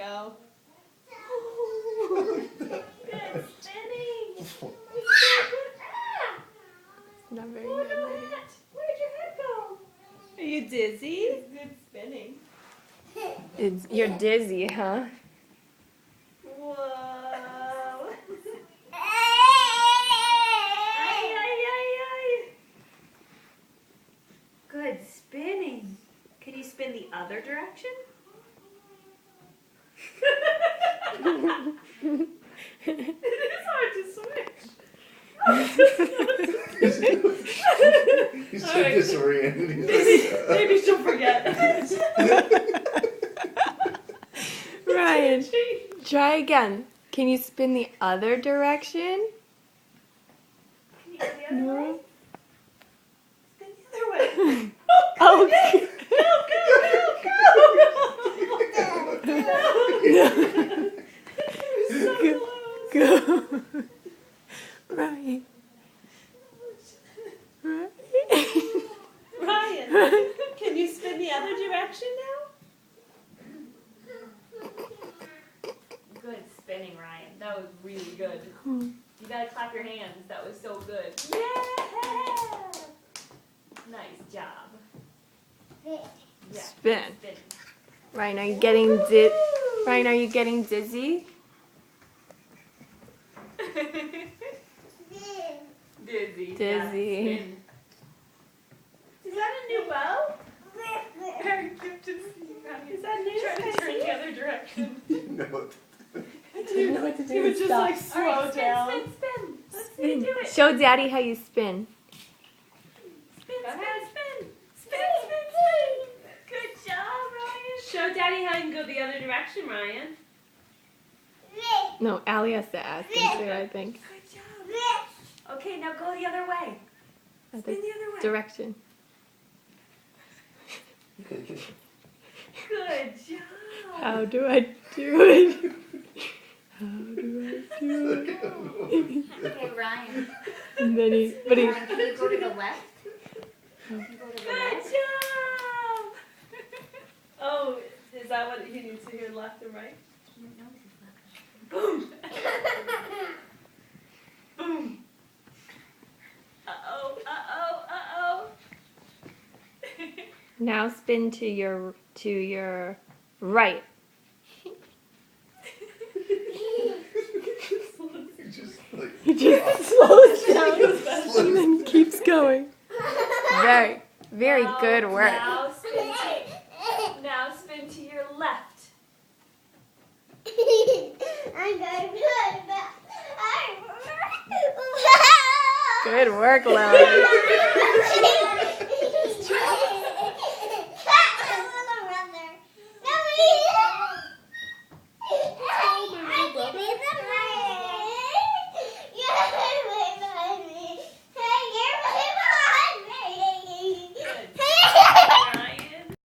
go. Good spinning. Not very good. Where'd your head go? Are you dizzy? It's good spinning. You're dizzy, huh? Whoa. Ay, ay, ay, ay. Good spinning. Can you spin the other direction? It is hard to switch. He's so Alright. disoriented. Maybe she'll forget. Ryan, try again. Can you spin the other direction? Can you go the other way? No. Spin the other way. Oh, go. Ryan. Ryan, can you spin the other direction now? Good spinning, Ryan. That was really good. You gotta clap your hands. That was so good. Yeah! Nice job. Yeah. Spin. Spin. Ryan, are you getting dizzy? Dizzy. Dizzy. Yeah, spin. Is that a new bow? Is that new? Try to turn the other direction. No. I don't know what to do. You would just like Stop. slow Alright, down. spin, spin. Let's see you do it. Show Daddy how you spin. Spin, spin, spin. Spin, spin, spin. Good job, Ryan. Show Daddy how you can go the other direction, Ryan. No, Allie has to ask him too, I think. Good job. Okay, now go the other way. I Spin think the other way. direction. Good job. How do I do it? How do I do it? Okay, Ryan. And then Ryan, can you go to the left? Can you go to the Good left? job. Oh, is that what he needs to hear, left and right? No, this is left. Boom. Boom. Uh-oh, uh-oh, uh-oh. Now spin to your right. He just like He just slows down Slows and then keeps going. Very Now- good work. Now spin to your left. Good work, Lily.